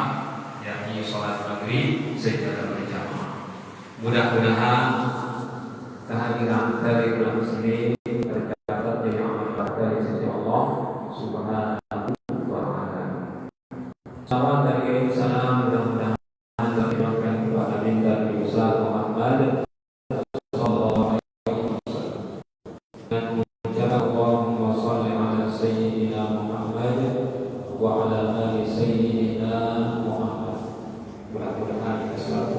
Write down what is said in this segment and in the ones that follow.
Islam, yakni sholat maghrib secara berjamaah. Mudah-mudahan kehadiran dari bulan muslimin tercatat jadi amal ibadah di sisi Allah Subhanahu wa Ta'ala. Salam dari salam mudah-mudahan tercurahkan kepada minta Nabi Muhammad sallallahu alaihi wasallam. Dan mengucapkan Allahumma shalli ala sayyidina Muhammad wa ala ali sayyidina Muhammad. Mudah-mudahan kita selalu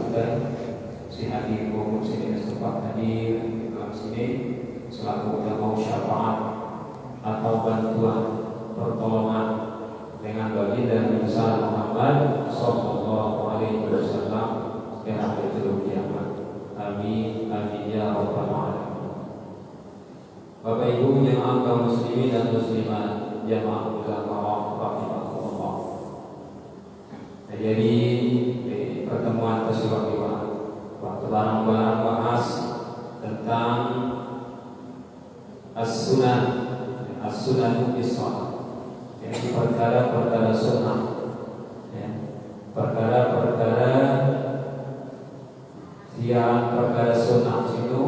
si hadir kaum muslimin sempat hadir di dalam sini selaku mau syafaat atau bantuan pertolongan dengan baginda Nabi Muhammad sallallahu alaihi wasallam yang akan terus kiamat. Amin amin ya rabbal alamin. Bapak Ibu jemaah kaum muslimin dan muslimat, jemaah ulama rahimahullah. Jadi di pertemuan tersebut waktu barang-barang bahas tentang as-sunnah is-shalah, yaitu perkara-perkara sunnah, ya. Perkara-perkara siang perkara sunnah itu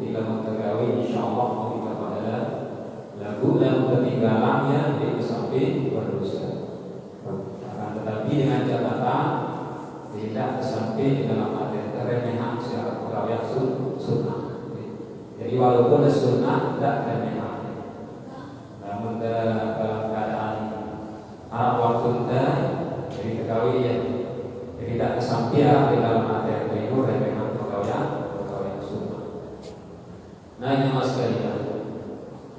jika mengetahui insyaallah mau kita pada lagu dan ketinggalannya itu sampai berdosa. Tetapi dengan catatan tidak sampai di dalam arti keremehan secara pegawai sunnah. Jadi walaupun sunnah tidak keremehan, namun dalam keadaan Arab waktu jadi ketahui ya, jadi tidak kesampaian di dalam arti itu remehan pegawai sunnah. Nah ini mas sekalian,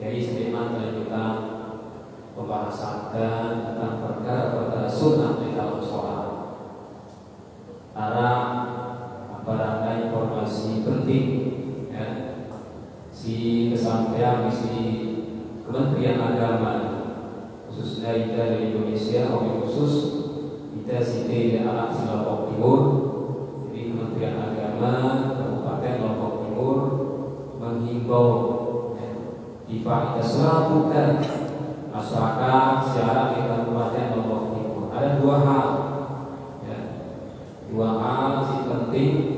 jadi sedikit lanjutan pembahasan tentang perkara-perkara sunnah di dalam sholat. Ada informasi penting, ya. Si kesampaian misi Kementerian Agama khususnya kita di Indonesia, lebih khusus kita di anak Lombok Timur. Jadi Kementerian Agama Kabupaten Lombok Timur menghimbau kita selakukan masyarakat syarat di Kabupaten Lombok Timur. Ada dua hal si penting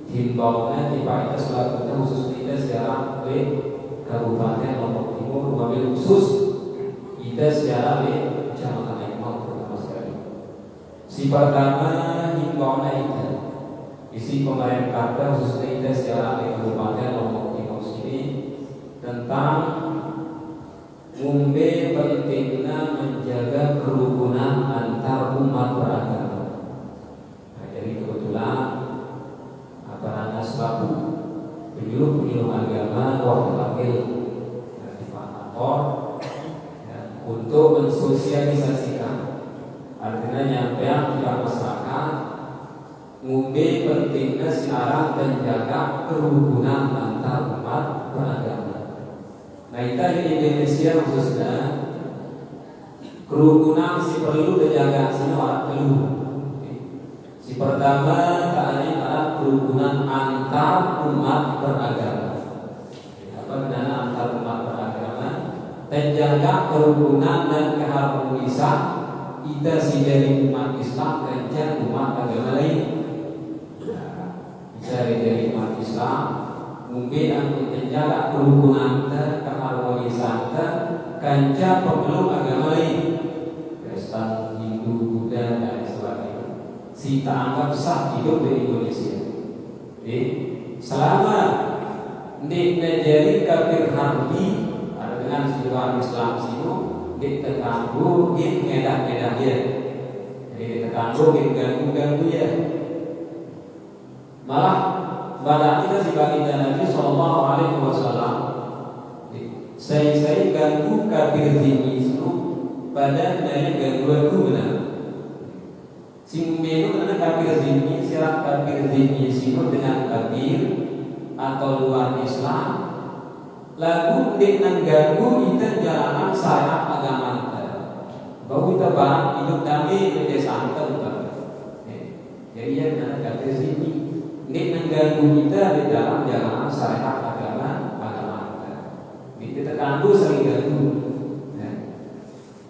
himbauannya kita selakukan khusus kita secara di Kabupaten Lombok Timur, wabil khusus kita secara di Kecamatan Lembang terutama sekali. Si pertama himbauannya itu isi pemerintah khususnya kita secara di Kabupaten Lombok Timur sini tentang pentingnya menjaga kerukunan antar umat beragama. Jadi kebetulan selaku penyuluh agama wakil di kantor untuk mensosialisasikan, artinya nyampean kepada masyarakat pentingnya siaran dan jaga kerukunan antar umat beragama. Nah kita di Indonesia khususnya kerukunan si perlu dijaga semua perlu. Si pertama adalah kerukunan antar umat beragama. Apa bedanya antar umat beragama? Menjaga kerukunan dan keharmonisan kita dari umat Islam dan umat agama lain. Dari umat Islam mungkin untuk menjaga kerukunan dan keharmonisan kanca pemeluk agama lain, Kristen, Hindu, Buddha dan sebagainya. Si tak anggap sah hidup di Indonesia. Selama di negeri kafir harbi ada dengan sebuah Islam sino diteganggu di medan-medan dia. Jadi diteganggu ganggu ya. Malah pada kita sebagai Nabi sallallahu alaihi wasallam saya ganggu kafir zimmi sino pada dari gangguan benar. Sing menu karena kafir zimmi, syarat kafir zimmi sino dengan kafir atau luar Islam lagu dengan ganggu kita jalanan syarat agama kita. Bahwa kita barang hidup damai di desa kita bukan. Jadi ya karena kafir zimmi dengan ganggu kita di dalam jalanan syariat agama kita. Kita ganggu sering ganggu.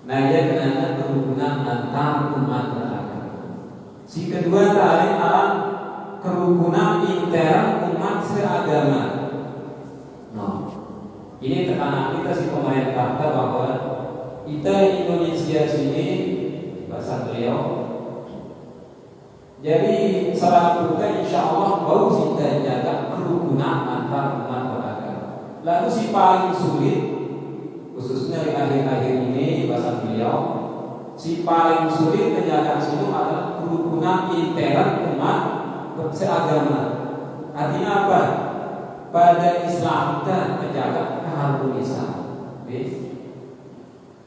Nah, dia karena kerukunan antar umat beragama. Si kedua ta'lim alam kerukunan intern umat seagama. Nah, ini tekanan kita si pemerintah bahwa kita Indonesia sini bahasa beliau. Jadi salah kita insya Allah baru kita jaga kerukunan antar umat beragama. Lalu si paling sulit khususnya di akhir-akhir ini bahasa beliau, si paling sulit menjaga itu adalah kerukunan intern umat seagama. Artinya apa? Pada Islam kita menjaga keharmonisan,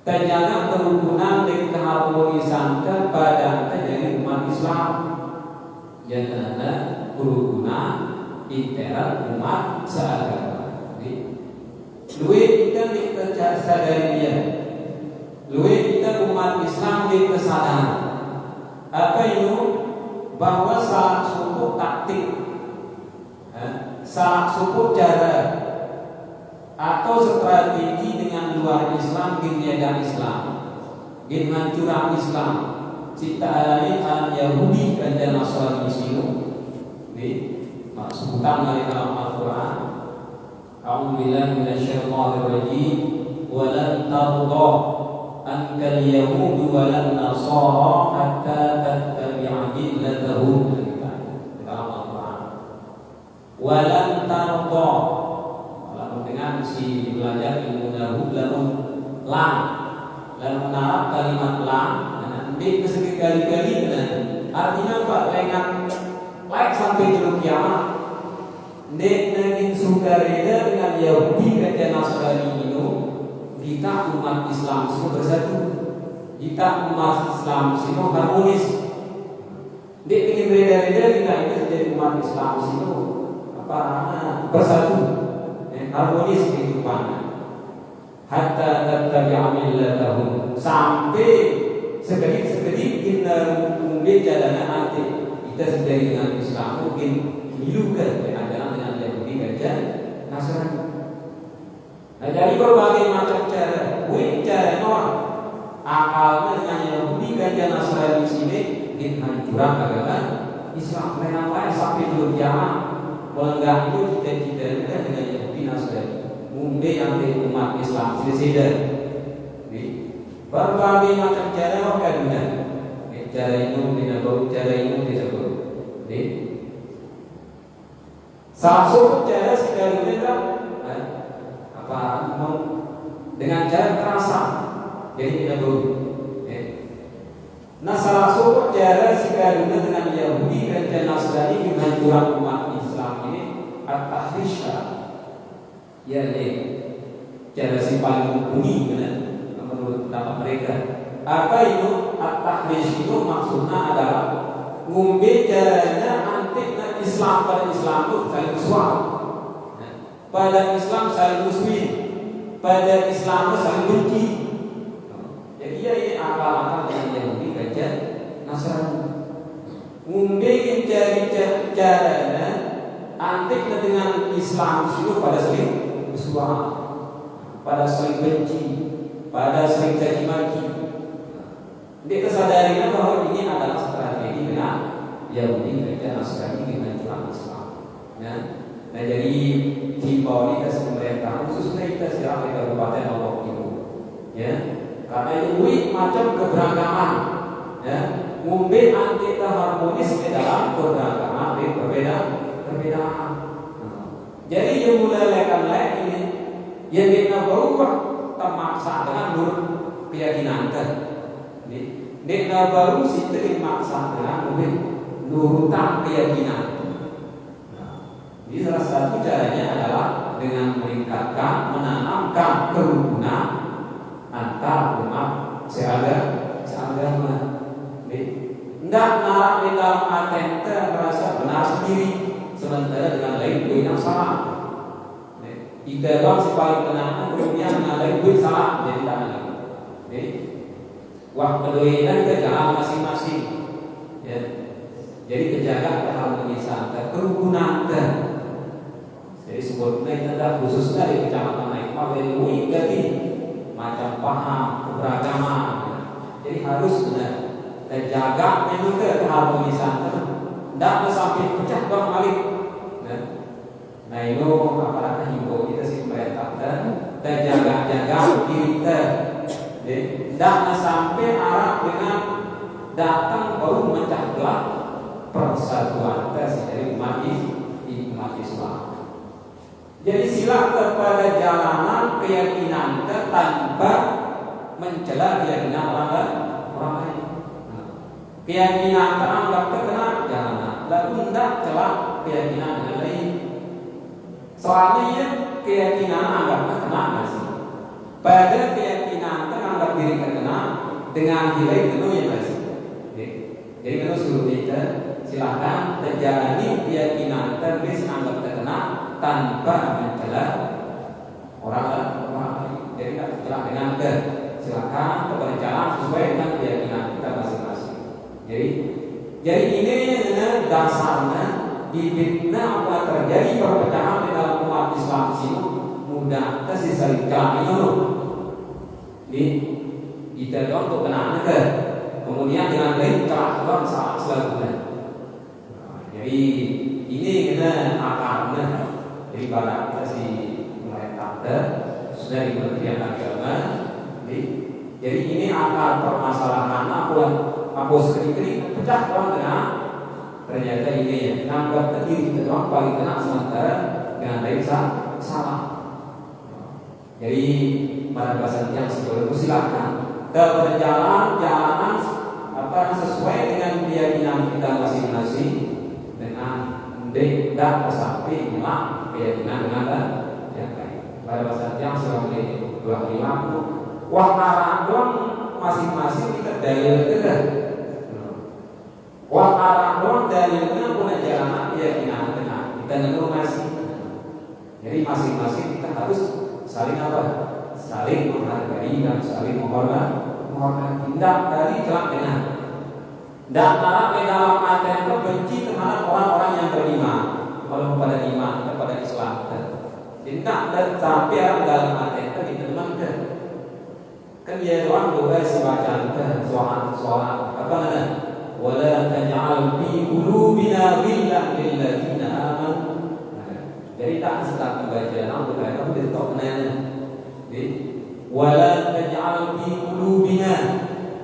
terjaga kerukunan dan keharmonisan pada jadi umat Islam. Jadi ada kerukunan intern umat seagama. Luwe kita sadari dia, luwe kita umat Islam kita sadar apa itu bahwa salah suku taktik, salah suku cara atau strategi dengan luar Islam, menjaga Islam, dengan curang Islam, cita al Yahudi dan Nasrani sinu, sebutan dari dalam Al-Quran. A'udzubillahi minasyaitonir rajim. Walan tarda ankal yahudu walan nasara hatta tattabi'a millatahum. Dalam Al-Quran. Walan tarda, kalau dengan si belajar ilmu nahwu lalu lam, lalu menarap kalimat lam, nanti sekali-kali artinya apa? Lengan like sampai juruk kiamat. Nek nangin sukarela dengan Yahudi dan Nasrani itu, kita umat Islam semua bersatu. Kita umat Islam semua harmonis. Nek ingin beda-beda kita itu jadi umat Islam semua apa bersatu, harmonis kehidupannya. Hatta tattabi'a millatahum, sampai sekedip kita mungkin jalannya nanti kita sendiri dengan Islam mungkin milukan dengan Yahudi dan Nasrani. Nah, jadi berbagai macam cara, cara orang akalnya dengan Yahudi dan Nasrani sini dihancurkan agama Islam. Kenapa sampai dulu kiamat melanggar itu kita dengan Yahudi Nasrani. Mungkin yang di umat Islam silsilah. Berbagai macam cara orang dunia. Cara ini tidak baru, cara ini tidak baru. Salah satu cara sekali kita dengan cara kekerasan, jadi tidak baru. Nah, salah satu cara sekali dengan Yahudi dan Nasrani menghancurkan umat Islam ini at-tahrisya, yakni cara si paling mumpuni menurut pendapat mereka. Apa itu at-tahrish? Itu maksudnya adalah ngumbe caranya antik Islam pada Islam itu saling suam, pada Islam saling muslim, pada Islam itu saling benci. Jadi ya ini akal-akal yang Yahudi kerja Nasrani. Mungkin cari caranya antik dengan Islam itu pada saling suam, pada saling benci, pada saling caci maki. Dia kesadarannya bahwa ini adalah strategi dengan Yahudi dan Nasrani dengan Islam. Nah, jadi himbauan kita pemerintah khususnya kita sekarang di Kabupaten Lombok itu, ya, karena itu macam keberagaman, ya, mungkin anti harmonis di dalam keberagaman, perbedaan. Jadi yang mulai ini, yang kita berubah termaksa dengan keyakinan kan. Nek baru sih termaksa dengan nurutan keyakinan. Jadi salah satu caranya adalah dengan meningkatkan, menanamkan kerukunan antar umat seagama. Tidak narak di dalam hati merasa benar sendiri, sementara dengan lain gue yang salah. Kita doang si paling tenang, kemudian dengan lain gue salah, jadi tak ada. Wah, kedoinan kita jalan masing-masing, ya. Jadi kejaga keharmonisan, kerukunan. Jadi sebetulnya kita khususnya di kecamatan Naikpa Belui jadi macam paham keberagaman. Jadi harus benar dan jaga memang keharmonisan tidak sampai pecah bang balik. Nah itu apalagi himbau kita sih pemerintah dan jaga diri kita, tidak sampai arah dengan datang baru memecah belah persatuan kita dari umat Islam. Jadi sila kepada jalanan keyakinan kita tanpa mencela keyakinan orang lain. Keyakinan teranggap terkena jalanan, lalu tidak celah keyakinan yang lain. Soalnya keyakinan anggap terkena masih. Pada keyakinan teranggap diri terkena dengan nilai itu yang masih. Jadi kalau suruh kita silakan terjalani keyakinan termis anggap terkena tanpa mencela orang lain. Jadi tidak celah dengan silakan berjalan sesuai dengan keyakinan kita masing-masing. Jadi ini dasarnya di fitnah apa terjadi perpecahan di dalam umat Islam sini mudah tersisa jalan ini kita doang untuk kenal ke kemudian dengan lain celah doang salah selalunya. Jadi ini kita akarnya dari pada kita si pemerintah sudah di Kementerian Agama. Jadi ini akar permasalahan apa sedikit pecah doang kena ternyata ini ya nangkap terdiri kita doang paling kena sementara dengan lain salah. Jadi pada bahasa yang sebelum silakan jalanan apa sesuai dengan keyakinan kita masing-masing dengan tidak sampai hilang keyakinan dengan yang lain. Pada bahasa yang sebelum 25 wah doang masing-masing kita dalil kita. Wah doang dalilnya punya jalanan keyakinan kita nggak masih. Jadi masing-masing kita harus saling apa? Saling menghargai dan saling menghormati. Tidak dari celak dengan. Tidak malah di dalam hati itu benci terhadap orang-orang yang beriman, kalau kepada iman kepada Islam. Tidak tapi dalam hati itu ditemukan. Kan dia doang juga si bacaan soal apa namanya? Wala taj'al fi qulubina ghillan lil ladzina amanu. Jadi tak sedang membaca nama kamu ditoknya. Jadi wala taj'al fi qulubina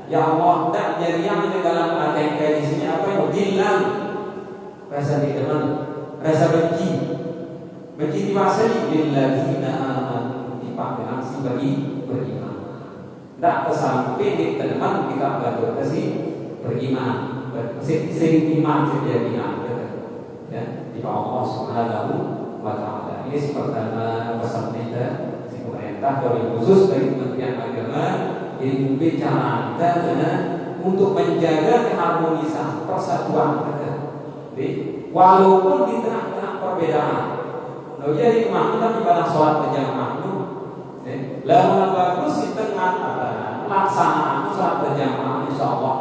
ya Allah tak jadi yang di dalam hati kita di sini apa yang ghillan rasa teman rasa benci dikuasai lil ladzina amanu dipakai langsung bagi beriman. Tak sampai di teman kita belajar kasih beriman, sering iman keyakinan, ya di Allah Subhanahu wa Ta'ala. Ini pertama pesan kita, si pemerintah dari khusus dari Kementerian Agama, ini bicara kita untuk menjaga keharmonisan persatuan kita. Walaupun di tengah-tengah perbedaan, jadi kemana di dalam sholat berjamaah itu. Lalu bagus di tengah pelaksanaan sholat berjamaah insyaallah.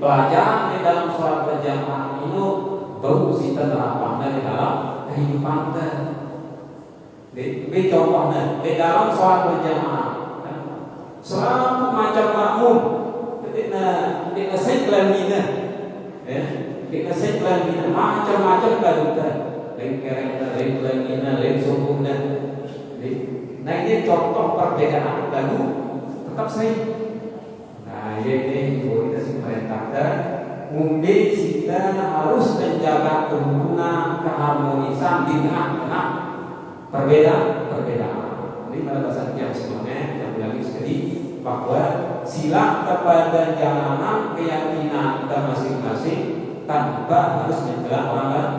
Pelajaran di dalam sholat berjamaah itu bagus kita terapkan di dalam kehidupan kita. Contohnya di dalam sholat berjamaah, selalu macam makmum, kita sekalian macam-macam kita. Lain sukunya. Nah ini contoh perbedaan lalu tetap saya. Nah ini kita sih perintahkan mungkin kita harus menjaga kerukunan keharmonisan di tengah-tengah perbedaan. Ini pada bahasa yang sebelumnya yang bilang sekali bahwa sila kepada jalanan keyakinan kita masing-masing tanpa harus mencela orang lain.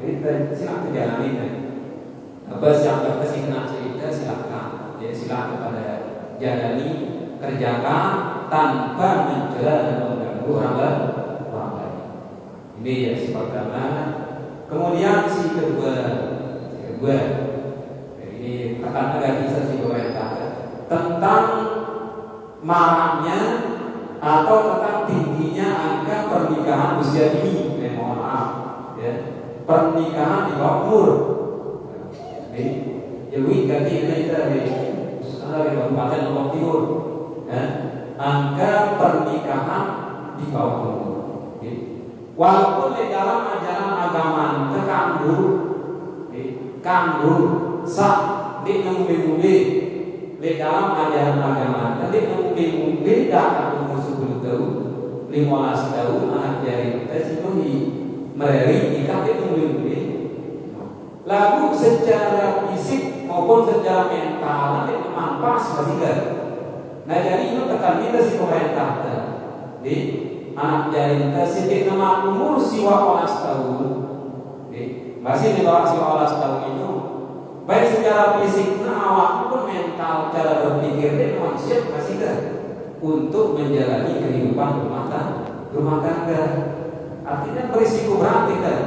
Jadi silakan jalani apa siapa kasih kena cerita silakan. Jadi silakan kepada jalani kerjakan tanpa mencela dan mengganggu orang lain. Ini ya si pertama. Kemudian si kedua ini akan ada kisah si pemerintah tentang maraknya atau tentang tingginya angka pernikahan usia dini. Mohon maaf ya. Pernikahan di bawah umur. Jadi ganti kita dari Kabupaten Lombok Timur, angka pernikahan di bawah umur. Walaupun di dalam ajaran agama kanggo sak di nembe-nembe di dalam ajaran agama tadi nembe-nembe dak umur 10 tahun 15 tahun anak jari kita sinuhi mereri nikah di nembe-nembe. Lalu secara fisik maupun secara mental nanti memang pas masih kan. Nah jadi itu tekan kita si pemerintah di anak jari kita sedikit nama umur siwa 11 tahun masih di bawah siwa 11 tahun itu baik secara fisik awak pun mental cara berpikir dia memang siap masih kan untuk menjalani kehidupan rumah tangga. Artinya berisiko berat kan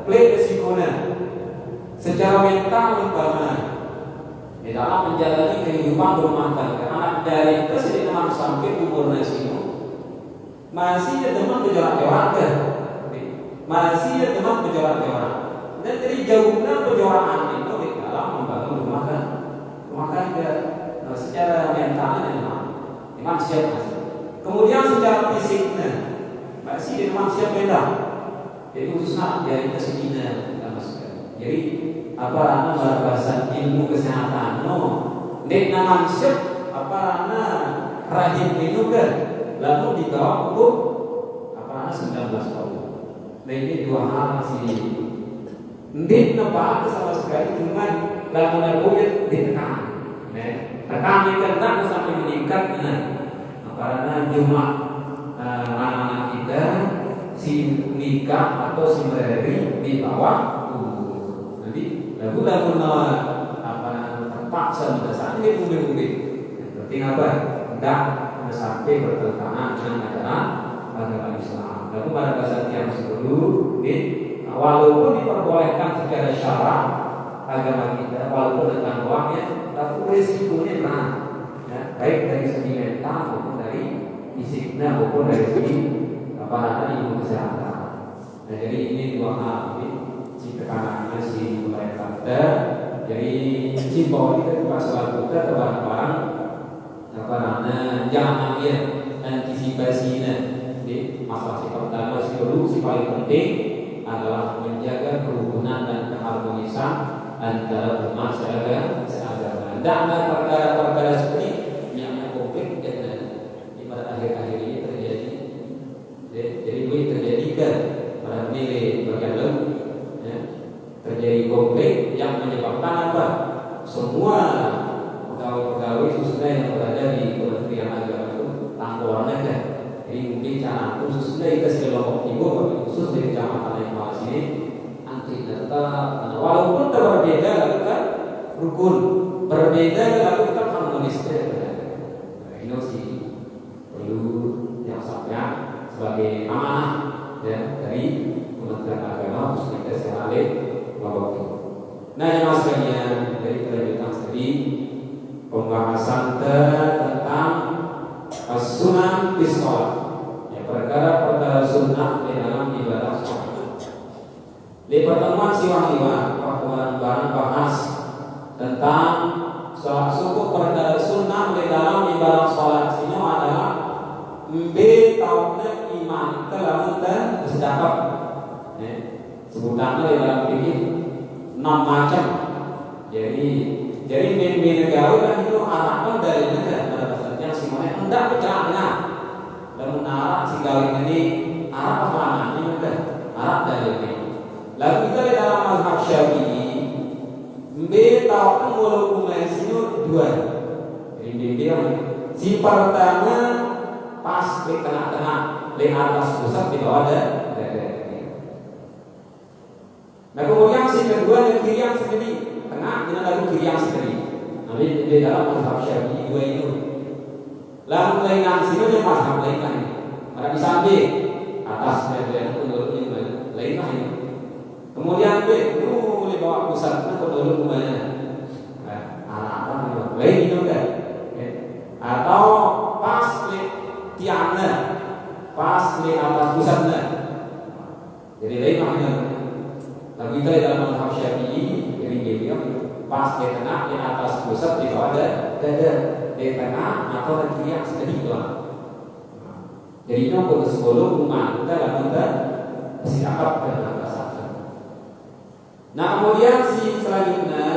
play risikonya secara mental umpama di dalam menjalani kehidupan rumah tangga anak dari itu sedikit memang sampai umur nasib masih ada teman pejorak-jorak kan masih ada teman pejorak-jorak dan dari jauhnya pejorakan itu di dalam membangun rumah tangga. Nah, secara mentalnya memang siap masih. Kemudian secara fisiknya masih memang siap beda. Jadi khususnya dari kesekina jadi apa nama bahasa ilmu kesehatan dek nama siap apa nama rahim itu kan lalu di bawah umur apa 19 tahun. Nah ini dua hal masih ndek nampak sama sekali dengan lagu-lagunya ditekan. Tekan itu sampai meningkat karena jumlah anak-anak kita si nikah atau si mereri di bawah umur. Jadi lagu-lagu apa terpaksa saat ini mungkin penting apa? Tidak sampai bertentangan dengan ajaran agama Islam. Lalu pada bahasa yang sebelum walaupun diperbolehkan secara syarak agama kita, walaupun tentang doanya, tapi risikonya berat, ya, baik dari segi mental maupun dari fisiknya maupun dari segi apa namanya ilmu kesehatan. Nah jadi ini dua hal ini si tekanannya si pemerintah kita, jadi si bahwa kita masalah kita barang-barang apa namanya jangan ambil antisipasinya. Jadi masalah si pertama si dulu si paling penting adalah menjaga kerukunan dan keharmonisan antara umat seagama. Tidak ada perkara-perkara seperti yang konflik di pada akhir-akhir ini terjadi. Jadi boleh terjadikan pada nilai bagian lalu ya, terjadi konflik yang menyebabkan apa? Semua pegawai-pegawai khususnya yang berada di Kementerian Agama itu tanggulannya kan. Jadi mungkin cara khususnya kita sekelompok ibu khusus dari kecamatan yang bawah sini anti data walaupun berbeda lalu kan rukun berbeda lalu kita harmonis ini sih perlu yang saya sebagai amanah ya dari Kementerian Agama khususnya kita sehari bahwa nah yang sekalian dari kelanjutan tadi pembahasan tentang as-sunnah fi shalah. Ya perkara sunnah di dalam ibadah salat. Di pertemuan siwa-siwa barang bahas tentang salat subuh perkara sunnah di dalam ibadah salat ini adalah mbe taune iman kelamun dan sedekah. Ya, sebutannya di dalam fikih 6 macam. Jadi negara kan itu arahkan dari negara yang semuanya hendak bicara dan menarap si kawin ini arah apa ini kan arah dari ini. Lalu kita di dalam mazhab Syafi'i tahu mulu umasinya dua. Jadi dia si pertama pas di tengah-tengah di atas pusat di bawah ada. Nah kemudian si kedua yang kiri yang segini tengah dan lalu kiri yang segini. Nanti di dalam mazhab Syafi'i dua itu. Lalu kelainan sini dia mazhab lain kan. Ada di samping atas dan penduduknya lain lah ini. Kemudian dulu di bawah pusatnya penduduk banyak. Apa lain itu kan? Atau pas di tiangnya, pas di atas pusatnya. Jadi lain lah ini. Lalu kita di dalam mazhab Syafi'i jadi dia pas di tengah di atas pusat di bawah ada di tengah atau di kiri yang sedikit doang. Jadi itu pun sebelum umat kita lakukan bersikap dan bahasa. Nah kemudian selanjutnya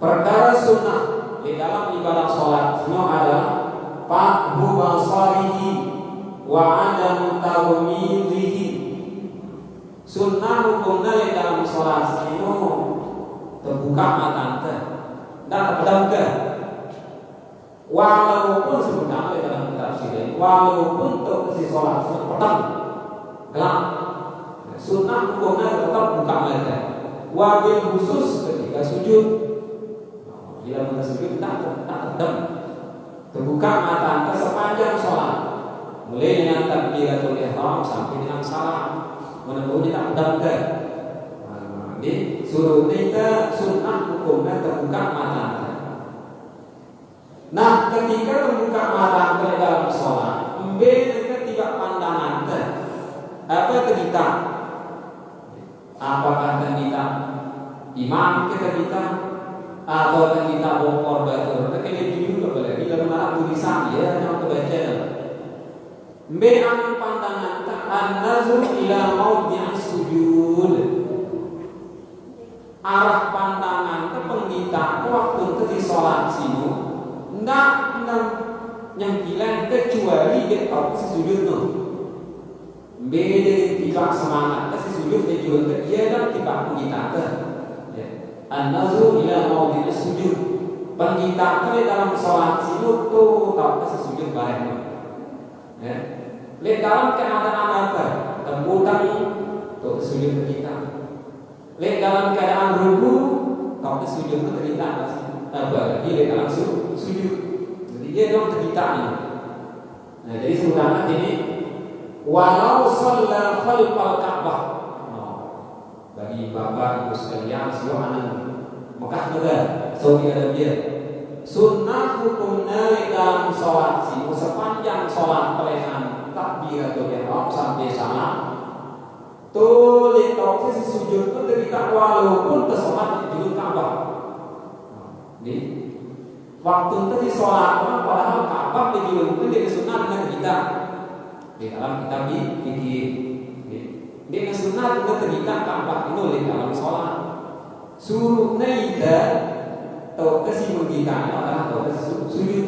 perkara sunnah di dalam ibadah sholat semua adalah fa'hu basarihi wa adamu tawmidihi. Sunnah hukumnya di dalam sholat itu terbuka mata anda, tidak terpedam. Walaupun sebenarnya dalam kitab sini, walaupun untuk si sholat petang gelap, sunnah hukumnya tetap buka mata. Wabil khusus ketika sujud, bila kita sujud tak terpedam, terbuka mata anda sepanjang sholat, mulai dengan takbiratul ihram sampai dengan salam, menemui tak pedam. Ini suruh kita sunnah hukumnya terbuka mata. Nah, ketika terbuka mata dalam sholat, kita tidak pandangan apa kita? Apakah kita imam kita atau kita bongkor batu? Kita dulu apalagi dalam arah tulisan ya yang kebaca. Beang pandangan an-nazr ila maudhi'is sujud. Arah pandangan ke penggita waktu ke sholat sini ndak yang bilang kecuali di posisi sujud tu. Beda tidak semangat ke sujud tujuan dia dan tidak penggita ke. An-nazru ila maudhi'is sujud. Penggita ke dalam sholat sini tu tak ke sujud bareng. Lihat dalam keadaan apa? Tembutan tu sujud kita. Lihat dalam keadaan ruku, kau ke sujud itu terita apa? Dia dalam sujud. Jadi dia dong terita ni. Nah jadi sebenarnya ini walau sholat khalfal Ka'bah. Bagi bapak ibu sekalian semua anak Mekah juga Saudi Arabia. Sunnah hukumnya dalam sholat sih sepanjang sholat pelehan takbiratul ihram sampai salam. Tulis posisi sujud itu ketika walaupun tersolat di judul Ka'bah. Di waktu itu di sholat padahal Ka'bah di judul itu dia sunat dengan kita di dalam kitab fikih. Dia sunat dengan kita Ka'bah itu di dalam sholat. Suruhnya ida atau kesimpulan kita adalah atau sujud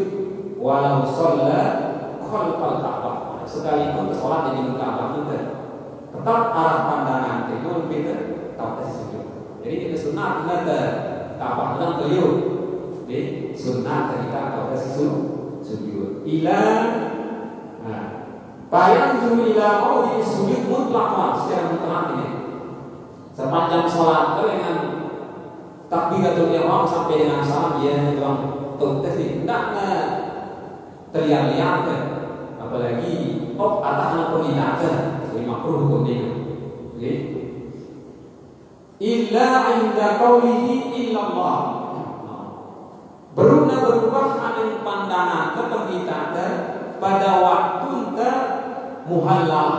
walau sholat khalfal Ka'bah sekalipun sholat di judul Ka'bah itu tetap arah pandangan itu lebih ke Ka'bah sujud. Jadi kita sunat kita ke Ka'bah dan beliau di sunat ketika Ka'bah sujud. Ila, bayang sujud ila mau di sujud mutlak secara mutlak ini. Sepanjang sholat dengan takbiratul ihram sampai dengan salam dia doang tuh tidak terlihat-lihat apalagi atas anak pengindakan makruh hukumnya. Illa inda qawlihi illallah. Berubah aning pandangan ke pengindakan pada waktu ke muhallal.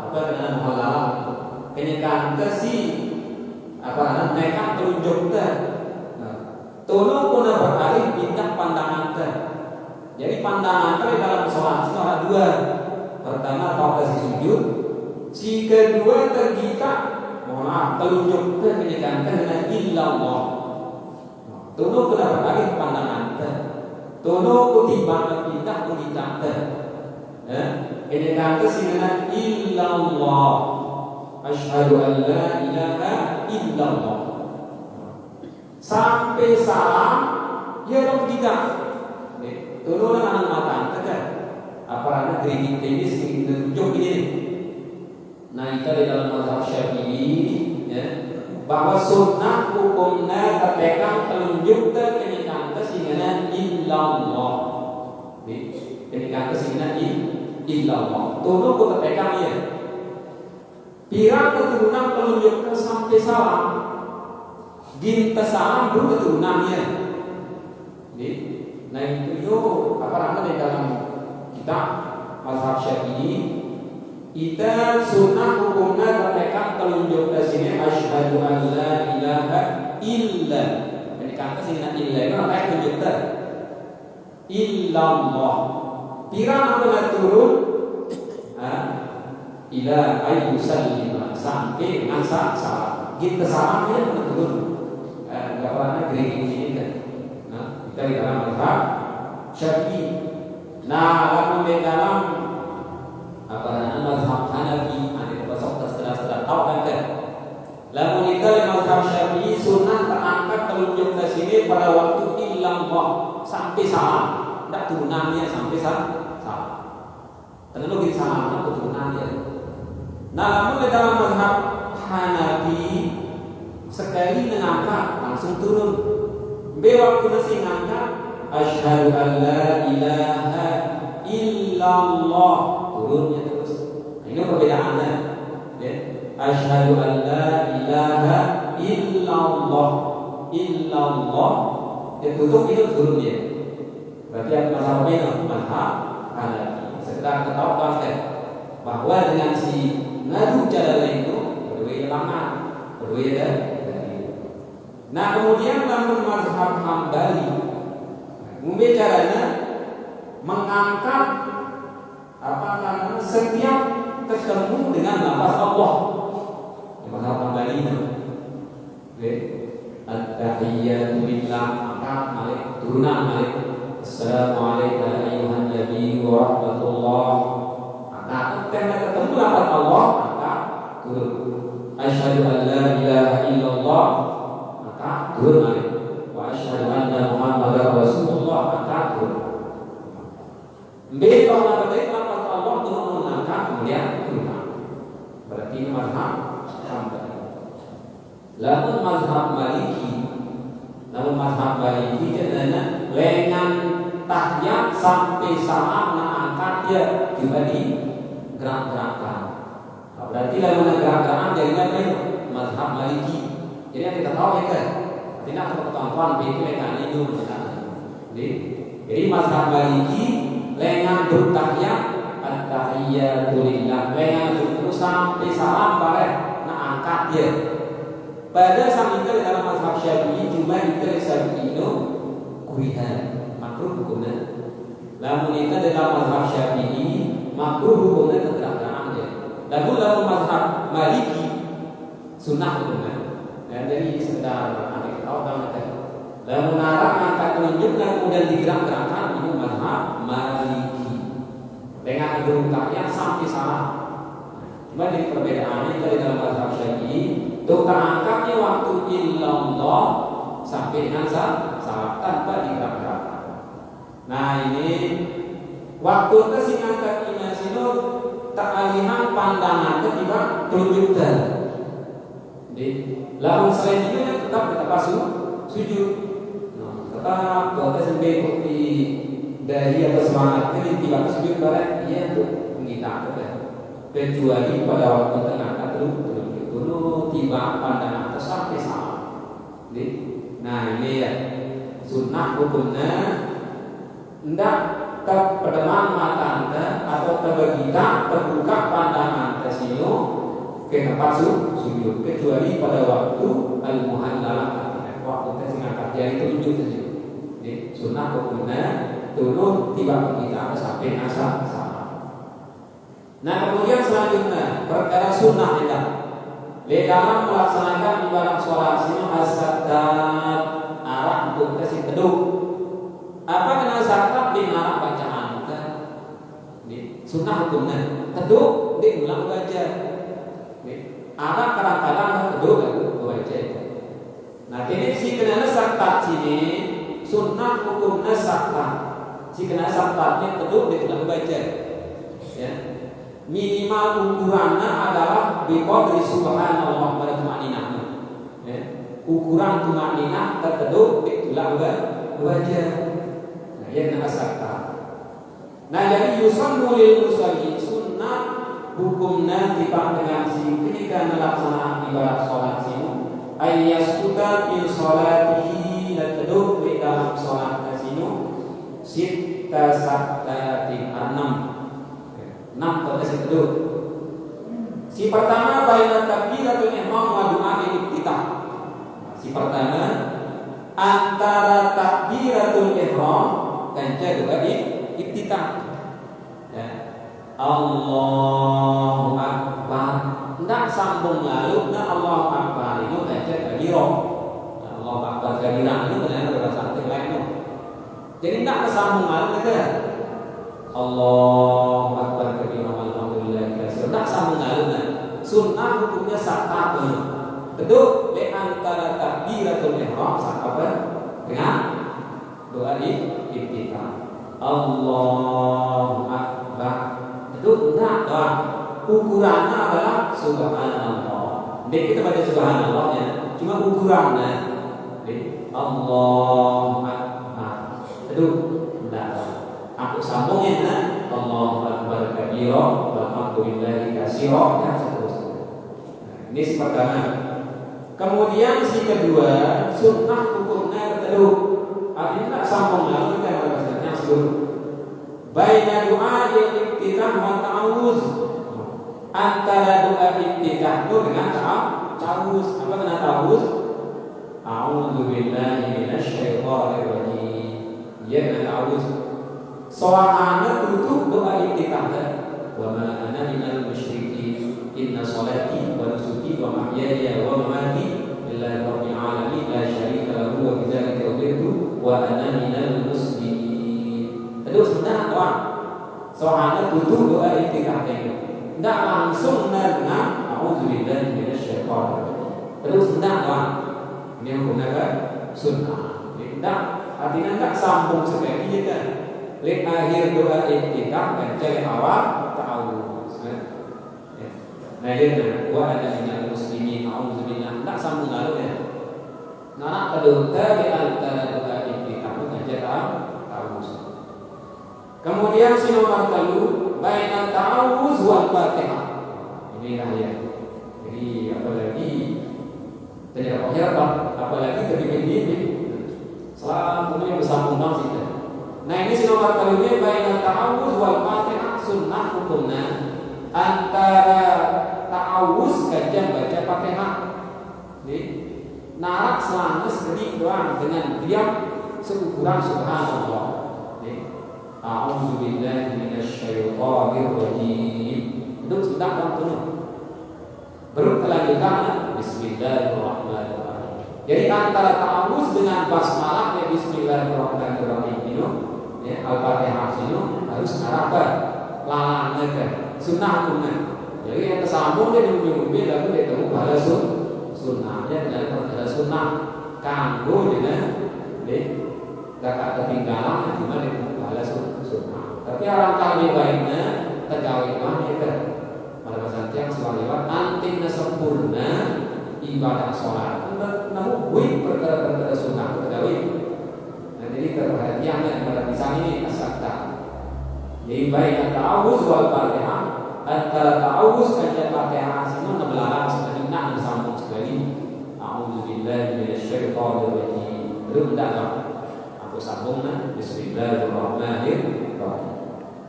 Apa dengan muhallal? Kenyataan ke si apa mereka telunjuk ke. Tolong pun beralih pindah pandangan ke. Jadi pandangan ke dalam sholat itu ada dua. Pertama posisi sujud. Si kedua tergita, mohon maaf, telunjuk ke kenyataan dengan illallah. Tolong kenapa kali pandangan ke? Tolong kutiban pindah mengikat ke? Kenyataan ke sini dengan illallah. Asyhadu an la ilaha illallah. Sampai salam, dia dong kita. Tolong anak mata kita. Apa anak kritis telunjuk ini? Nah itu di dalam mazhab Syafi'i ya, bahwa sunnah hukumnya terpegang telunjuk kenyataan kesinggahan illallah. Kenyataan kesinggahan illallah. Tolong ku terpegang ya. Pira keturunan telunjuk sampai salam. Ginta salam baru keturunannya. Nah itu apa namanya di dalam kitab mazhab Syafi'i. Kita sunnah hukumnya terpegang telunjuk ke sini asyhadu an la ilaha illa. Jadi kata sini illa itu apa yang tunjuk ter? Illallah. Pira nak turun ila ayyusallima sampai dengan salam. Kita salamnya betul. Enggak pernah gini kan. Nah, kita di dalam mazhab Syafi'i. Nah, lalu di dalam apa namanya mazhab Hanafi, ada besok setelah tahu kan. Lalu kita di mazhab Syafi'i sunnah terangkat telunjuk ke sini pada waktu ilang sampai salam. Tidak turunannya sampai salam. Terlalu kita salam turunannya. Nah, lalu di dalam mazhab Hanafi sekali mengangkat langsung turun. Waktu nasi ngangkat asyhadu an la ilaha illallah turunnya terus. Nah, ini perbedaannya. Ya. Asyhadu an la ilaha illallah tutup itu turunnya. Berarti yang mazhab ini mazhab Hanafi. Sekedar ketahuan bahwa dengan si ngadu jalan itu berbeda banget, berbeda. Nah, kemudian dalam mazhab Hambali caranya mengangkat apa namanya setiap ketemu dengan lafaz Allah. Mazhab Hambali itu at-tahiyyatu lillah angkat malik turunan malik assalamualaikum ayyuhan nabi wa rahmatullah. Nah, karena ketemu lafaz Allah maka turun. Asyhadu an la ilaha illallah maka turun balik. Wa asyhadu anna Muhammadar Rasulullah maka turun. Kalau berarti lafaz Allah turun maka kemudian turun. Berarti ini mazhab Hambali. Lalu mazhab Maliki jadinya lengan tahiyat sampai salam angkat dia juga di gerak-gerakan. Berarti lalu gerak-gerakan jadinya mazhab Maliki. Jadi yang kita tahu ya kan, tidak ketentuan itu lengan itu. Jadi mazhab Maliki lengan bertahiyat at-tahiyyatu lillah, lengan terus sampai salam bareng angkat dia. Pada saat itu dalam mazhab Syafi'i cuma itu Syafi'i itu kurihan makruh hukumnya. Namun itu dalam mazhab Syafi'i makruh hukumnya keterangan dia. Dan dalam mazhab Maliki sunnah hukumnya. Dan jadi sekedar nanti tahu banget. Lalu narang angkat telunjuk dan kemudian digerak-gerakkan itu mazhab Maliki. Dengan berungkapnya sampai salah. Cuma jadi perbedaannya dari dalam mazhab Syafi'i untuk terangkatnya waktu illallah sampai dengan salat tanpa digerak-gerakkan. Nah, ini waktu kesingkat imasinur tak alihan pandangan ketiba telunjuk dan. Lalu selain itu tetap sujud. Tetap kalau sampai di dari atau semangat ini tiba sujud barang dia untuk mengita kecuali pada waktu tengah telunjuk dulu tiba pandangan sampai salam. Nah, ini ya sunnah hukumnya hendak terpedemang mata anda atau terbegita terbuka pandangan ke sini ke tempat sujud kecuali pada waktu al-muhallalah waktu kesingkat dia itu sujud saja. Sunnah hukumnya dulu tiba kita sampai asal salam. Nah, kemudian selanjutnya perkara sunnah tidak di dalam melaksanakan ibadah sholat sini as-sadat arah untuk kasih teduh. Apa kena sadat di arah bacaan kan? Di sunnah hukumnya teduh di ulang baca. Arah kadang-kadang teduh baca. Nah, ini si kena sadat sini sunnah hukumnya sadat. Si kena sadatnya teduh di ulang baca. Ya. Minimal ukurannya adalah biqadri subhanallah pada tumaninah. Ya. Ukuran tumaninah terteduh itulah wajah. Nah, yang asakta. Nah, jadi yusallu lil musalli sunnah hukumnya dibanding dengan si ketika melaksanakan ibadah sholat sini ayyaskuta fi sholatihi terteduh di dalam sholat sini sitta saktatin 6 terkasih teduh. Si pertama baina takbiratul ihram wa du'a iftitah. Si pertama antara takbiratul ihram dan doa iftitah. Ya. Allahu Akbar. Ndak sambung lalu na Allahu Akbar itu baca kabiro. Allahu Akbar kabira itu benar bahasa lain itu. Jadi ndak sambung lalu kita Allahu Akbar kabira walhamdulillah katsira. Ndak sambung lalu na. Sunnah hukumnya sakta itu. Kedua, di antara takbiratul ihram apa? Dengan doa iftitah. Allahu Akbar. Itu enggak doa. Ukurannya adalah subhanallah. Jadi kita baca subhanallah ya. Cuma ukurannya Allahu Akbar. Itu enggak. Aku sambungin ya. Allahu Akbar kabira walhamdulillahi katsira dan seterusnya. Ini si pertama. Kemudian si kedua, sunnah hukumnya kedua. Artinya tak sambung lalu kita bahasanya sebelum. Baina doa iftitah wa ta'awuz. Antara doa iftitah itu dengan ta'awuz. Apa kena ta'awuz? A'udzu billahi minasyaitonir rajim. Ya dengan ta'awuz. Soalnya tutup doa iftitah. Wa ma ana minal musyrikin. Inna salati wa nusuki wa mahyaya wa mamati lillahi rabbil alamin la syarika lahu wa bidzalika umirtu wa ana minal muslimin. Terus benar doa. Soalnya tutup doa iftitah itu. Tidak langsung dengan a'udzubillahi minasyaitonir rajim. Terus benar doa. Ini yang gunakan sunnah. Tidak artinya tidak sambung sekali kan. Lek akhir doa iftitah baca awal ta'awuz. Nah dia wa ada minal muslimin a'udzubillah. Tak sambung lalu ya. Nah kedua di antara doa iftitah baca ta'awuz. Kemudian si nomor telu baina ta'awuz wal Fatihah. Ini ya. Jadi apalagi tidak apalagi ketika ini selamanya bersambung sih. Nah ini si nomor telunya baina ta'awuz wal Fatihah sunnah hukumnya antara ta'awuz kajian baca Fatihah. Nih, narak selama sekali doang dengan diam seukuran subhanallah. Nih, a'udzu billahi minasyaitonir rajim. Itu sudah dalam penuh. Baru kelanjutan bismillahirrahmanirrahim. Jadi antara ta'awuz dengan basmalah ya bismillahirrahmanirrahim itu ya Al-Fatihah itu harus narakan lalangnya kan sunnah hukumnya. Jadi yang tersambung dia diumbi-umbi lalu dia temu pada sunnahnya dari pada sunnah kanggo dengan kakak ketinggalan cuma dia temu pada sunnah. Tapi alangkah lebih baiknya tegawinlah kita pada bahasa yang sewaliwat antina sempurna ibadah sholat. Namun buih perkara-perkara sunnah tegawin. Nah jadi perhatiannya pada misalnya ini asakta. Jadi baik ta'awuz wal Fatihah antara ta'awuz dan Fatihah semua belakang sekali nak bersambung sekali. A'udzubillahi minasyaitonir rajim. Belum dalam aku sambungnya bismillahirrahmanirrahim.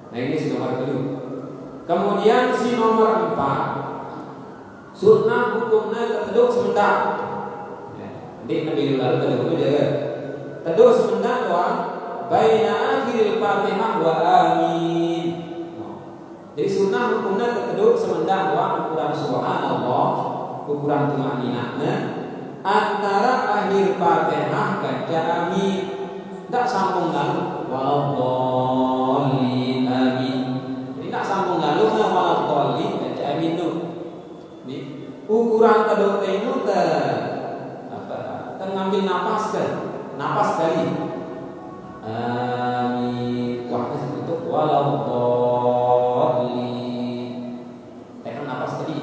Nah ini si nomor kedua. Kemudian si nomor 4 sunnah hukumnya terduduk sebentar. Nanti Nabi lalu terduduk jaga. Terduduk sebentar doang. Baina akhiril Fatihah wa amin. Jadi sunnah hukumnya terduduk sebentar doang ukuran subhanallah, ukuran tumaninahnya antara akhir Fatihah baca amin. Tidak sambung lalu waladhdallin amin. Jadi tidak sambung lalu waladhdallin baca amin itu. Nih ukuran kedua itu ngambil napas kan, napas kali. Amin. Wah itu waladhdallin. Tekan napas tadi.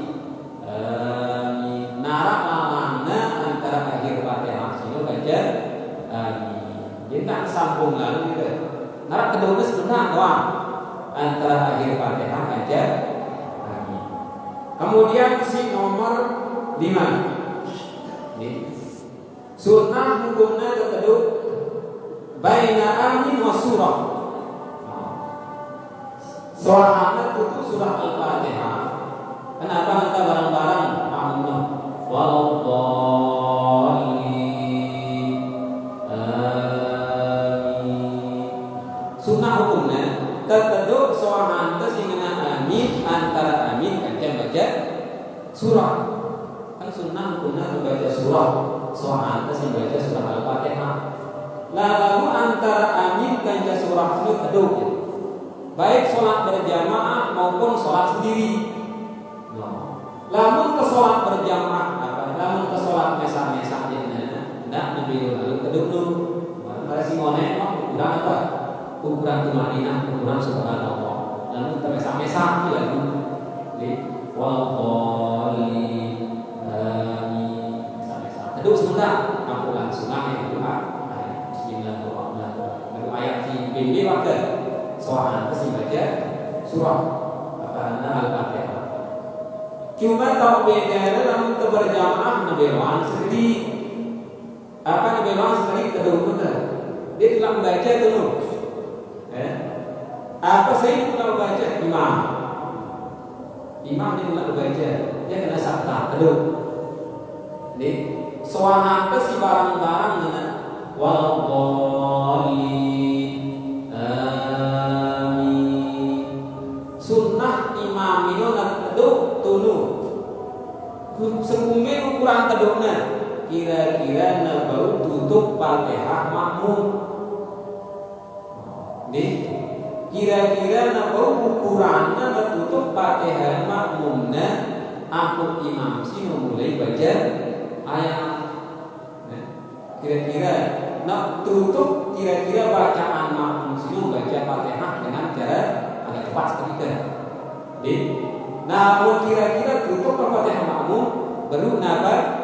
Amin. Narak lamanya antara akhir Fatihah sini baca amin. Jadi tak sambung lalu gitu. Narak kedua sebentar doang antara akhir Fatihah baca amin. Kemudian si nomor 5. Ini sunnah hukumnya kedua baina amin wa surah. Surah itu surah Al-Fatihah. Kenapa kita bareng-bareng Allah waladhdallin amin. Sunnah hukumnya tertentu surah itu sing surah. Kan sunnah hukumnya membaca surah. Soal atas membaca surah Al-Fatihah. Lalu antara amin dan surah itu kedua. Baik sholat berjamaah maupun sholat sendiri. Lamun ke sholat berjamaah lamun ke sholat mesa-mesa tidak nabi lalu kedua dulu. Pada Simone ukuran apa? Ukuran tumaninah, ukuran subhanallah. Lalu ke mesa-mesa lagi. Walqoli mesa-mesa. Kedua sebentar. Aku langsung yang kedua. Bismillahirrahmanirrahim. Ayat di BB waktu soal pasti baca surah Al-Fatihah. Cuma tahu bedanya dalam berjamaah nabewan sekali. Apa nabewan sekali kedua dia tidak membaca dulu. Apa saya tidak membaca imam dia tidak membaca, dia kena sabta kedua. Jadi soal apa sih barang-barang dengan walqoli sunnah imam itu kedua tulu sekumir ukuran kedoknya kira-kira bau tutup Fatihah makmum. Kira-kira bau ukurannya tutup Fatihah makmumnya aku imam sih mulai baca ayat. Kira-kira tutup kira-kira bacaan makmum sih baca Fatihah dengan cara agak cepat sedikit. Namun kira-kira tutup Fatihah makmum baru napa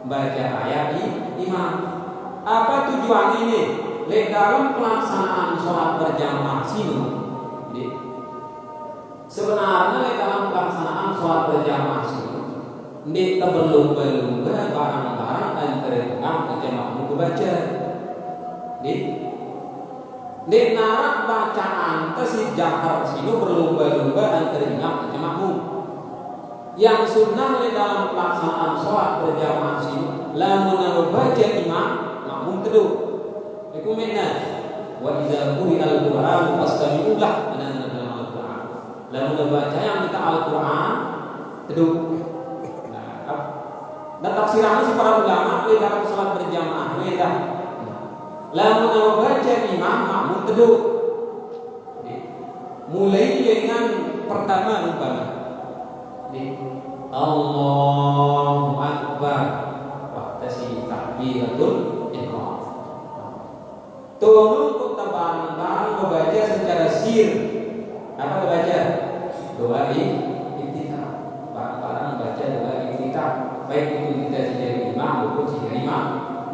baca ayat imam. Apa tujuan ini? Dalam pelaksanaan sholat berjamaah sini. Sebenarnya dalam pelaksanaan sholat berjamaah sini, ini belum barang-barang antara imam dan makmum baca. Di narak bacaan tersebut jahar sini berlomba-lomba antara imam dan makmum. Yang sunnah dalam pelaksanaan sholat berjamaah sini, lamun baca imam makmum kedua. Itu makna. Wa idza quri'al Qur'an fastami'u lahu dalam Al-Qur'an. Lamun baca yang kita Al-Qur'an kedua. Nah, tafsirannya si para ulama dalam sholat berjamaah beda. Lamun baca imam makmum kedua. Mulai dengan pertama umpama. Allahu Akbar. Waktu si takbiratul ihram. Tolong kita bareng-bareng membaca secara sir. Apa membaca? Doa iftitah. Bareng-bareng membaca doa iftitah. Baik itu kita jadi imam maupun jadi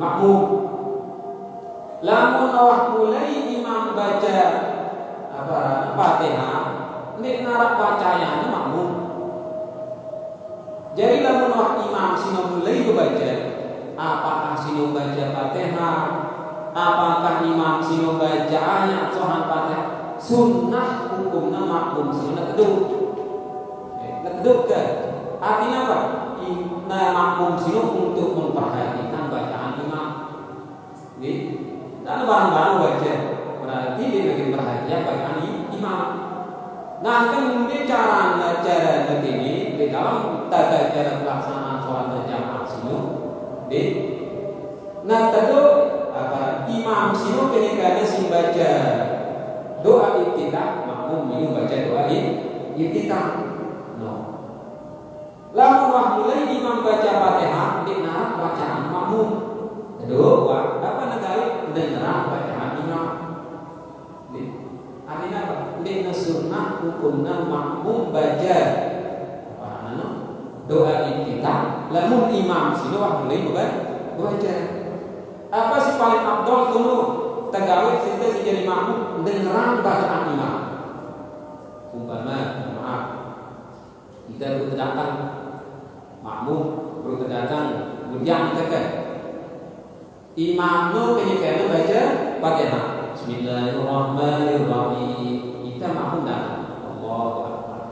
makmum. Lamun awak mulai imam baca Fatihah, ini narak bacanya makmum. Jadi lamun awak imam sino mulai baca, apakah sino baca Fatihah? Apakah imam sino baca ayat soal Fatihah? Sunnah hukumnya makmum sino kedua kan? Artinya apa? Makmum sino untuk memperhatikan bacaan imam. Dan barang-barang baca berarti dia bagi perhatian bacaan imam. Nah, kemudian cara ini di dalam tata cara pelaksanaan sholat berjamaah sini. Nah, tentu imam sini ketika sing baca doa iftitah, makmum ini baca doa iftitah. Lalu mulai imam baca Fatihah, dikenal bacaan makmum. Kedua, apa negara dengar bacaan imam. Artinya apa? Dengan sunnah hukumnya makmum baca doa iftitah. Lalu imam sini mulai baca. Apa sih paling abdul dulu? Tegawai kita jadi makmum dengar bacaan imam. Umpama, maaf, kita baru datang makmum baru datang kemudian kita imam tu kenyataannya baca Fatihah. Bismillahirrahmanirrahim. Kita makmum datang. Allahu Akbar.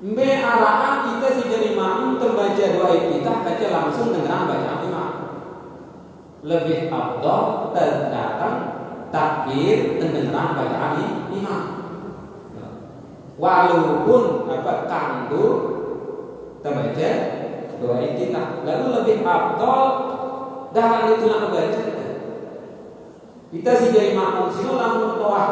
Mbe arahan kita si jadi makmum terbaca doa kita baca langsung dengar bacaan imam. Lebih afdal terdatang takbir dengar bacaan imam. Walaupun kandu doa iftitah. Lalu lebih afdal dah itu nak baca. Kita si jadi makmum sino lamun doa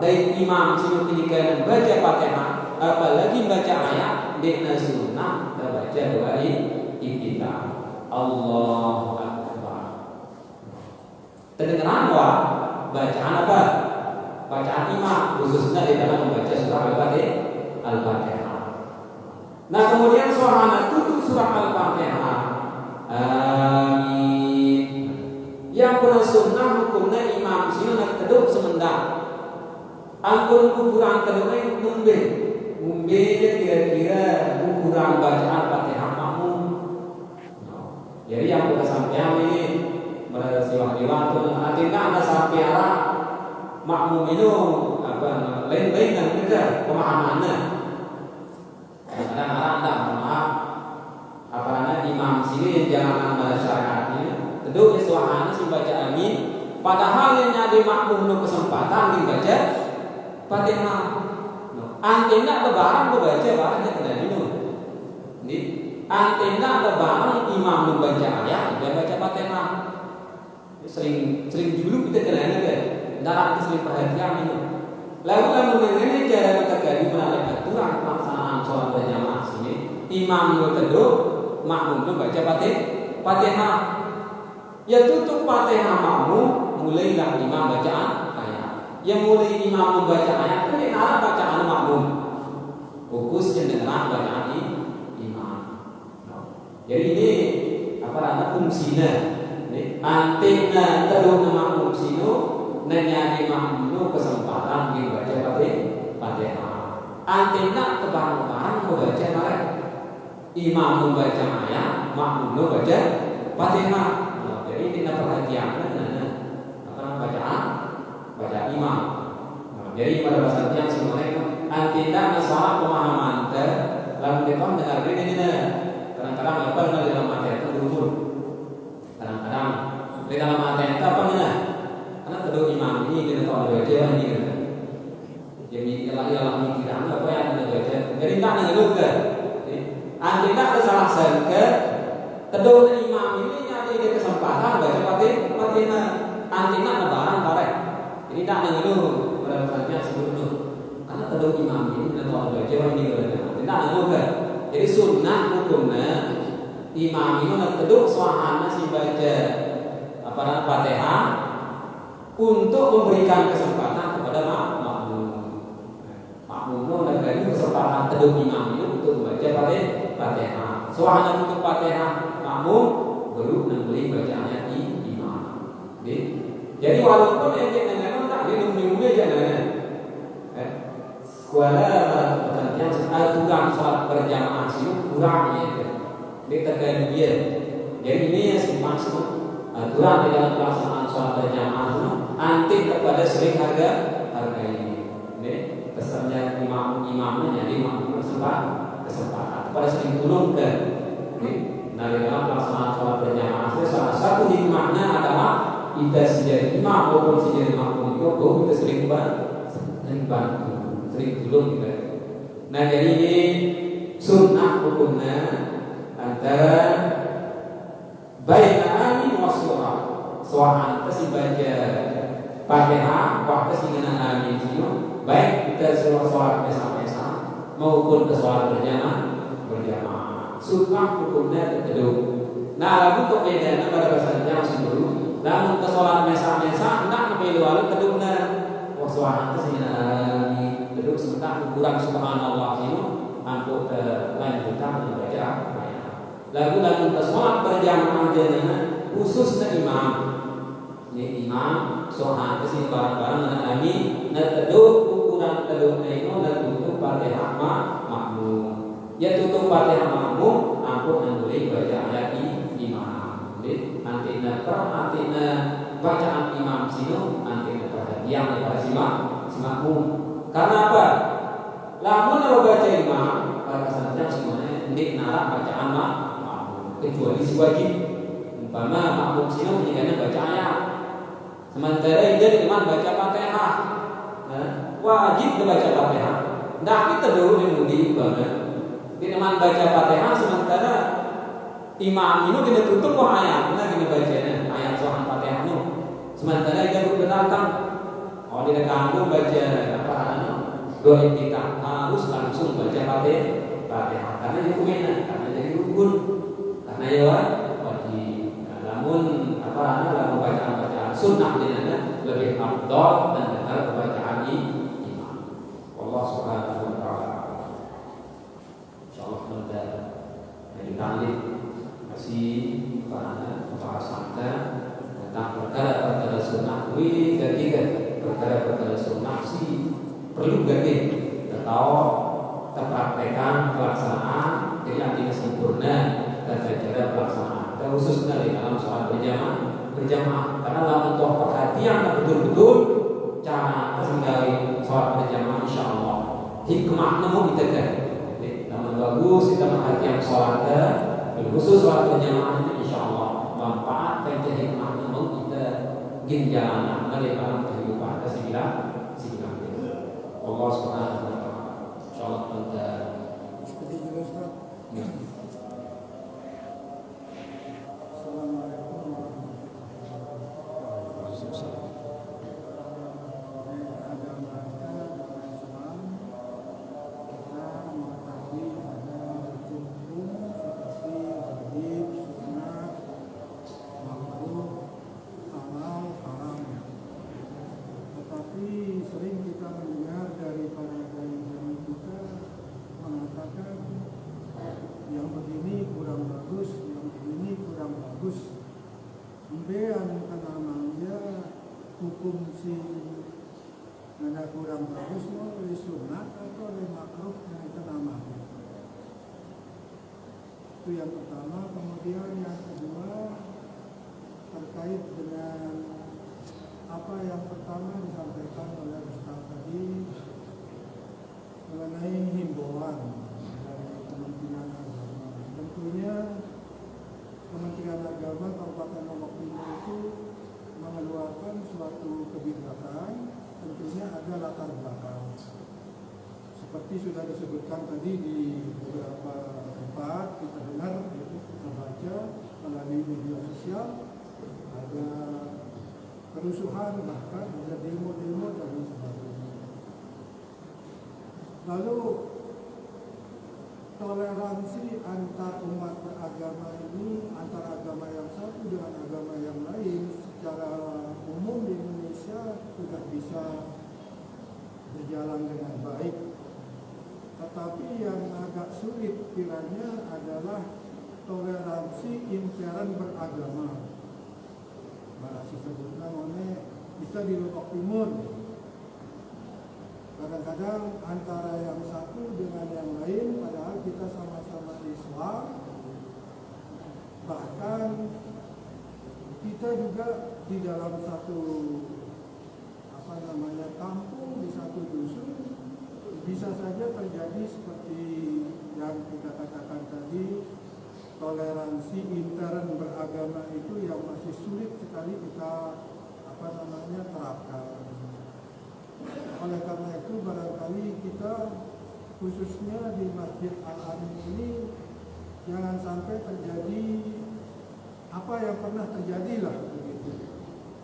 dari imam sino pilihkan baca Fatihah, apalagi baca ayat dina sunnah baca doa iftitah. Allahu Akbar. Terdengar apa? Bacaan apa? Bacaan imam khususnya di dalam membaca surah Al-Fatihah. Nah kemudian suara tutup surah Al-Fatihah. Amin. Yang pernah sunnah hukumnya imam sini nak keduk semendang. Angkun ukuran keduknya ngumbe kira-kira ukuran bacaan Fatihah makmum. Jadi yang kita sampaikan ini bersiwak-siwak tu artinya ada sampai arah makmum itu lain-lain dan kita pemahamannya. Kadang-kadang ada maaf apalagi imam sini jangan pada syariatnya kedua suaranya si baca amin padahal yang jadi makmum no kesempatan dibaca Fatihah antina lebaran baca bahannya kena minum ini antina lebaran imam membaca ayat dia baca Fatihah sering dulu kita kena kan darah sering perhatian itu lalu mengenai cara terjadi melalui aturan pelaksanaan sholat berjamaah sini imam no kedua makmum itu baca Fatihah. Ya tutup Fatihah makmum, mulailah imam bacaan ayat. Yang mulai imam membaca ayat itu dengar bacaan makmum. Fokus yang dengar bacaan imam. Jadi ini apa namanya fungsinya? Antina terus makmum sino, nanya di makmum kesempatan dibaca Fatihah. Antina kebarang-barang membaca ayat. Imam membaca ayat, makmum membaca Fatihah. Jadi kita perhatian baca imam. Jadi pada bahasa yang sebenarnya antina masalah pemahaman lalu kita dengar ini kadang-kadang apa di dalam materi itu berumur. Kadang-kadang di dalam materi itu apa karena kedua imam ini kita tahu baca ini jadi ialah mikiran apa yang kita baca. Jadi tak dengar juga. Antina salah sangka kedua imam ini nyari dia kesempatan baca Fatihah antina lebaran bareng. Ini tak dengar dulu pada saatnya sebelum karena kedua imam ini kita tahu baca ini tidak dengar. Jadi sunnah hukumnya imam itu nak kedua suara si baca apa namanya Fatihah untuk memberikan kesempatan kepada makmum. Makmum itu nak kesempatan kedua imam itu untuk membaca Fatihah. Suara untuk Fatihah makmum baru memberi bacaannya imam. Jadi walaupun yang kita dengar tak minum aja kuala yang aturan sholat berjamaah sih kurangnya dia terkait dia. Jadi ini yang maksud aturan dalam pelaksanaan sholat berjamaah itu anti kepada sering harga ini. Pesannya imamnya jadi makmum kesempatan pada sering tolong dan dari dalam pelaksanaan sholat berjamaah salah satu hikmahnya adalah kita sejadi imam maupun sejadi makmum itu kita sering bantu sering tolong kita. Nah jadi ini sunnah hukumnya antara baina amin wa surah soal kasih baca Fatihah waktu singan amin itu baik kita sholat biasa maupun ke sholat berjamaah sunnah hukumnya kedua. Nah lalu perbedaannya pada bahasanya sebelum namun ke sholat mesa nak memilih kedua waswahan kesini kedua sebentar ukuran subhanallah itu untuk lanjutan membaca ayat. Lalu ke sholat berjamaah jadinya khususnya imam. Ini imam sholat kesini barang-barang mengalami kedua ukuran kedua itu dan tutup Fatihah makmum. Ya tutup Fatihah makmum untuk memberi baca ayat imam. Antina bacaan imam sino antina perhatian kepada si makmum. Karena apa? Lamun kalau baca imam pada saatnya semuanya ini narak bacaan makmum kecuali si wajib. Umpama makmum sino menjadikan baca ayat. Sementara dia imam baca Fatihah, wajib membaca Fatihah. Nah kita dulu dimudi banget. Imam baca Fatihah sementara imam ini kena tutup ayat, kena baca ayat surah Fatihah itu. Sementara dia berdatang, kalau dia ganggu baca apa doa kita harus langsung baca Fatihah karena itu mainan, karena jadi rukun, karena ya wajib. Namun dalam bacaan sunnah jenazah lebih afdal dan benar bacaan imam. Allah Subhanahu wa taala. Insyaallah pada hari kali masih pembahasan tentang perkara-perkara sunnah. Ketiga perkara-perkara sunnah sih perlu gak tahu terpraktekan pelaksanaan dengan tidak sempurna dan cara pelaksanaan khususnya di dalam sholat berjamaah karena dalam bentuk perhatian betul-betul cara menghindari sholat berjamaah insyaallah hikmah nemu ditekan namun bagus kita perhatian sholat khusus sholat berjamaah ini insyaallah manfaat dan hikmah nemu kita ginjalan dari dalam kehidupan kita Allah Subhanahu wa taala insyaallah pada seperti jelas Pak. Assalamualaikum warahmatullahi wabarakatuh. Agama Islam kita mengetahui ada hukum seperti wajib, sunnah, makruh, halal, haram. Tetapi sering kita mendengar dari para dai kita mengatakan yang begini kurang bagus, yang begini kurang bagus. Kemudian namanya hukum si mana kurang bagus mau oleh sunnah atau oleh makruh yang kita namanya. Itu yang pertama. Kemudian yang kedua terkait dengan apa yang pertama disampaikan oleh Ustaz tadi mengenai himbauan dari Kementerian Agama. Tentunya Kementerian Agama Kabupaten Lombok Timur itu mengeluarkan suatu kebijakan, tentunya ada latar belakang. Seperti sudah disebutkan tadi di beberapa tempat kita dengar, kita baca melalui media sosial, ada kerusuhan, bahkan ada demo-demo dan sebagainya. Lalu toleransi antar umat beragama ini, antara agama yang satu dengan agama yang lain, secara umum di Indonesia sudah bisa berjalan dengan baik. Tetapi yang agak sulit kiranya adalah toleransi intern beragama. Masih sebutkan oleh kita di Lombok Timur. Kadang-kadang antara yang satu dengan yang lain, padahal kita sama-sama Islam. Bahkan kita juga di dalam satu kampung, di satu dusun, bisa saja terjadi seperti yang kita katakan tadi, toleransi intern beragama itu yang masih sulit sekali kita terapkan. Oleh karena itu barangkali kita khususnya di Masjid Al-Amin ini jangan sampai terjadi apa yang pernah terjadi lah begitu.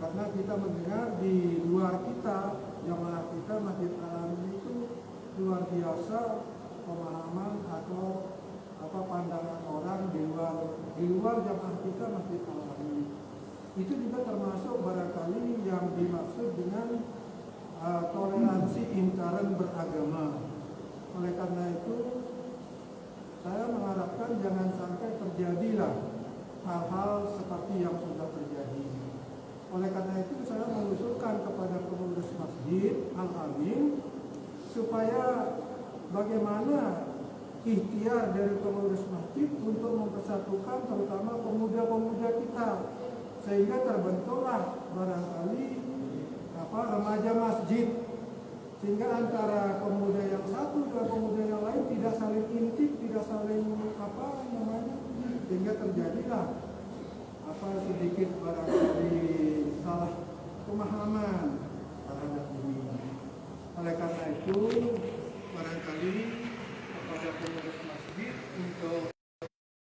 Karena kita mendengar di luar kita, jamaah kita Masjid Al-Amin itu luar biasa pemahaman atau pandangan orang di luar jamaah kita Masjid Al-Amin. Itu juga termasuk barangkali yang dimaksud dengan toleransi intern beragama. Oleh karena itu saya mengharapkan jangan sampai terjadilah hal-hal seperti yang sudah terjadi. Oleh karena itu saya mengusulkan kepada pengurus Masjid Al-Amin supaya bagaimana ikhtiar dari pengurus masjid untuk mempersatukan terutama pemuda-pemuda kita, sehingga terbentuklah barangkali remaja masjid, sehingga antara pemuda yang satu dan pemuda yang lain tidak saling intip, tidak saling sehingga terjadilah sedikit barangkali salah pemahaman terhadap ini. Oleh karena itu barangkali kepada pemuda